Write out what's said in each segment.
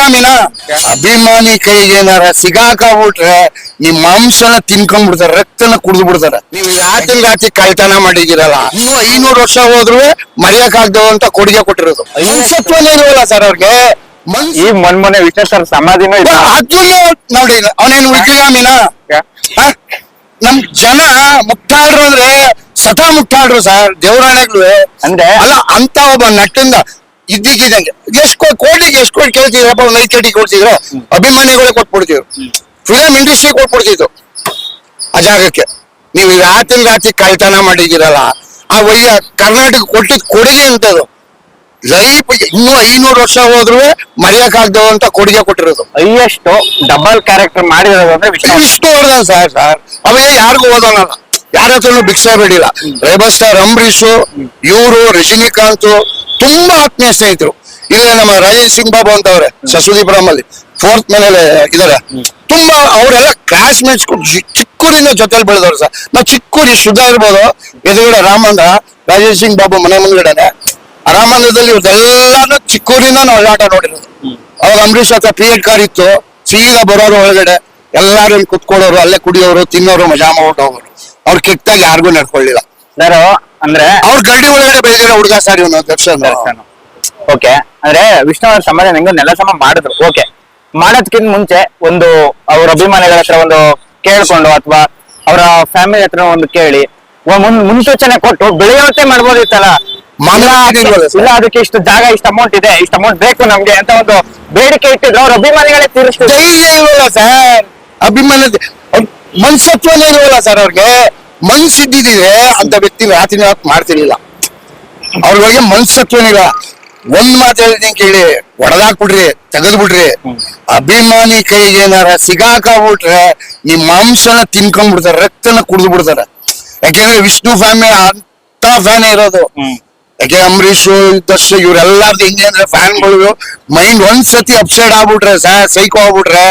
ವಿಕ್ರಮಿನ ಅಭಿಮಾನಿ ಕೈಗೆ ಏನಾರ ಸಿಗಾಕಾಗ್ಬಿಟ್ರೆ ನಿಮ್ ಮಾಂಸನ ತಿನ್ಕೊಂಡ್ಬಿಡ್ತಾರೆ, ರಕ್ತನ ಕುಡಿದು ಬಿಡ್ತಾರೆ. ನೀವು ರಾತ್ರಿ ಕಳ್ತನ ಮಾಡಿದಿರಲ್ಲ, ಇನ್ನು 500 ವರ್ಷ ಹೋದ್ರು ಮರೆಯಕ್ಕಾಗ್ದವ ಅಂತ ಕೊಡುಗೆ ಕೊಟ್ಟಿರೋದು. ಮನುಷ್ಯತ್ವನೇ ಇಲ್ವಲ್ಲ ಸರ್ ಅವ್ರಿಗೆ. ಈ ಮೊನ್ನೆ ವಿಷ್ಣು ಸರ್ ಸಮಾಧಿನೂ ಇದೆ. ಅದನ್ನು ನೋಡಿ, ಅವನೇನು ವಿಕ್ರಮಿನ? ನಮ್ ಜನ ಮುಕ್ತಾಡ್ರು ಅಂದ್ರೆ ಸತಾ ಮುಕ್ತಾಡ್ರು ಸರ್, ದೇವರಾಣೆಗಳು ಅಂದ್ರೆ ಅಲ್ಲ. ಅಂತ ಒಬ್ಬ ನಟಿಂದ ಇದ್ದಕ್ಕಿದ್ದಂಗೆ ಕೋಟಿಗೆ ಎಷ್ಟು ಕೋಟಿ ಕೇಳ್ತಿದ್ರಪ್ಪ, ಒಂದು 5 ಕೋಟಿ ಕೊಡ್ತಿದ್ರು, ಅಭಿಮಾನಿಗಳೇ ಕೊಟ್ಬಿಡ್ತಿದ್ರು, ಫಿಲಂ ಇಂಡಸ್ಟ್ರಿ ಕೊಟ್ಬಿಡ್ತಿದ್ರು ಆ ಜಾಗಕ್ಕೆ. ನೀವು ರಾತ್ರಿ ಕಳ್ತನ ಮಾಡಿದಿರಲ್ಲ, ಆ ಕರ್ನಾಟಕ ಕೊಟ್ಟಿದ್ ಕೊಡುಗೆ ಅಂತದು. ಲೈಫ್ ಇನ್ನೂ 500 ವರ್ಷ ಹೋದ್ರು ಮರೆಯಕ್ಕಾಗ್ದವ ಅಂತ ಕೊಡುಗೆ ಕೊಟ್ಟಿರೋದು. ಹೈಯೆಸ್ಟ್ ಡಬಲ್ ಕ್ಯಾರೆಕ್ಟರ್ ಮಾಡಿರೋದು ಅಂದ್ರೆ ವಿಷ್ಣುವರ್ಧನ್ ಸರ್. ಅವೇ ಯಾರಿಗೂ ಓದೋನಲ್ಲ, ಯಾರ ಹತ್ರನು ಭಿಕ್ಷೆ ಬೇಡಿಲ್ಲ. ರೇಬಲ್ ಸ್ಟಾರ್ ಅಂಬರೀಷ್, ಇವರು ರಜನಿಕಾಂತ್ ತುಂಬಾ ಆತ್ಮೀಯ ಸ್ನೇಹಿತರು. ಇಲ್ಲಿ ನಮ್ಮ ರಾಜೇಶ್ ಸಿಂಗ್ ಬಾಬು ಅಂತ ಅವ್ರೆ ಸಸುದೀಪುರಮಲ್ಲಿ 4th ಮನೇಲೆ ಇದಾರೆ. ತುಂಬಾ ಅವರೆಲ್ಲ ಕ್ಲಾಸ್ಮೇಟ್ಸ್, ಚಿಕ್ಕೂರಿಂದ ಜೊತೆಲಿ ಬೆಳೆದವ್ರು ಸರ್. ನಾವು ಚಿಕ್ಕೂರಿ ಶುದ್ಧ ಇರ್ಬೋದು, ಎದುರುಗಡೆ ರಾಮಂದ್ರ ರಾಜೇಶ್ ಸಿಂಗ್ ಬಾಬು ಮನೆ ಮುಂದ್ಗಡೆನೆ. ಆ ರಾಮಂದ್ರದಲ್ಲಿ ಇವ್ರದೆಲ್ಲಾನು ಚಿಕ್ಕೂರಿಂದ ನಾವು ಒಳ್ಳಾಟ ನೋಡಿರೋದು. ಅವಾಗ ಅಂಬರೀಷ್ ಹತ್ರ ಪೀರಿಯಡ್ ಕಾರ್ ಇತ್ತು, ಸೀದಾ ಬರೋರು ಒಳಗಡೆ ಎಲ್ಲಾರು ಕುತ್ಕೊಳ್ಳೋರು, ಅಲ್ಲೇ ಕುಡಿಯೋರು, ತಿನ್ನೋರು, ಮಜಾ ಮಾಡ್ಬಿಟ್ಟು ಹೋಗೋರು. ಅವ್ರು ಕೆಟ್ಟಾಗಿ ಯಾರಿಗೂ ನಡ್ಕೊಳ್ಳಿಲ್ಲ. ಅಂದ್ರೆ ಅವ್ರ ಗಡಿ ಒಳಗಡೆ ಬೆಳೆದಿರೋ ಹುಡುಗ ಸರ್ ಇವನು ದರ್ಶನ್. ಓಕೆ, ಅಂದ್ರೆ ವಿಷ್ಣು ಅವ್ರ ಸಮಾಧಿ ನಂಗೆ ನೆಲಸಮ ಮಾಡಿದ್ರು. ಓಕೆ, ಮಾಡೋದಕ್ಕಿಂತ ಮುಂಚೆ ಒಂದು ಅವ್ರ ಅಭಿಮಾನಿಗಳ ಹತ್ರ ಒಂದು ಕೇಳ್ಕೊಂಡು ಅಥವಾ ಅವರ ಫ್ಯಾಮಿಲಿ ಹತ್ರ ಒಂದು ಕೇಳಿ ಮುನ್ಸೂಚನೆ ಕೊಟ್ಟು ಬೆಳೆಯುವಂತೆ ಮಾಡ್ಬೋದಿತ್ತಲ್ಲ. ಇಲ್ಲ ಅದಕ್ಕೆ ಇಷ್ಟು ಜಾಗ, ಇಷ್ಟು ಅಮೌಂಟ್ ಇದೆ, ಇಷ್ಟು ಅಮೌಂಟ್ ಬೇಕು ನಮ್ಗೆ ಅಂತ ಒಂದು ಬೇಡಿಕೆ ಇಟ್ಟಿದ್ರು, ಅವ್ರ ಅಭಿಮಾನಿಗಳೇ ತೀರಿಸ್ತಾರೆ. ಧೈರ್ಯ ಇಲ್ವಲ್ಲ ಸರ್, ಅಭಿಮಾನ ಮನ್ಸತ್ವನೇ ಇಲ್ವಲ್ಲ ಸರ್ ಅವ್ರಿಗೆ. ಮನ್ಸಿದ್ದಿದ್ರೆ ಅಂತ ವ್ಯಕ್ತಿ ರಾತ್ರಿ ಮಾಡ್ತಿರ್ಲಿಲ್ಲ. ಅವ್ರಗಳಿಗೆ ಮನ್ಸತ್ವನಿಲ್ಲ. ಒಂದ್ ಮಾತು ಹೇಳ್ತೀನಿ ಕೇಳಿ, ಹೊಡೆದಾಕ್ಬಿಡ್ರಿ, ತೆಗೆದ್ಬಿಡ್ರಿ. ಅಭಿಮಾನಿ ಕೈಗೆ ಏನಾರ ಸಿಗಾಕಾಗ್ಬಿಟ್ರೆ ನಿಮ್ ಮಾಂಸನ ತಿನ್ಕೊಂಡ್ಬಿಡ್ತಾರೆ, ರಕ್ತನ ಕುಡಿದು ಬಿಡ್ತಾರೆ. ಯಾಕೆಂದ್ರೆ ವಿಷ್ಣು ಫ್ಯಾಮಿಲಿ ಅಂತ ಫ್ಯಾನ್ ಇರೋದು. ಯಾಕೆ ಅಂಬರೀಷ್, ದರ್ಶನ್ ಇವ್ರೆಲ್ಲಾರ್ದು ಹಿಂಗೆ ಅಂದ್ರೆ ಫ್ಯಾನ್ಗಳು ಮೈಂಡ್ ಒಂದ್ಸತಿ ಅಪ್ಸೈಡ್ ಆಗ್ಬಿಟ್ರೆ ಸರ್, ಸೈಕೋ ಆಗ್ಬಿಟ್ರೆ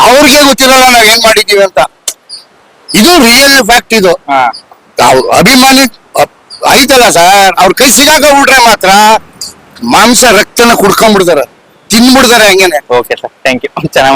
ಅವ್ರಿಗೆ ಗೊತ್ತಿರಲ್ಲ ನಾವ್ ಏನ್ ಮಾಡಿದೀವಿ ಅಂತ. ಇದು ರಿಯಲ್ ಫ್ಯಾಕ್ಟ್. ಇದು ಅಭಿಮಾನಿ ಆಯ್ತಲ್ಲ ಸರ್, ಅವ್ರ ಕೈ ಸಿಗಾಕೊಂಡ್ಬಿಟ್ರೆ ಮಾತ್ರ ಮಾಂಸ ರಕ್ತನ ಕುಡ್ಕೊಂಡ್ಬಿಡ್ತಾರೆ, ತಿನ್ಬಿಡ್ತಾರೆ ಹಂಗೇನೆ. Okay sir, thank you. ಚೆನ್ನಾಗಿ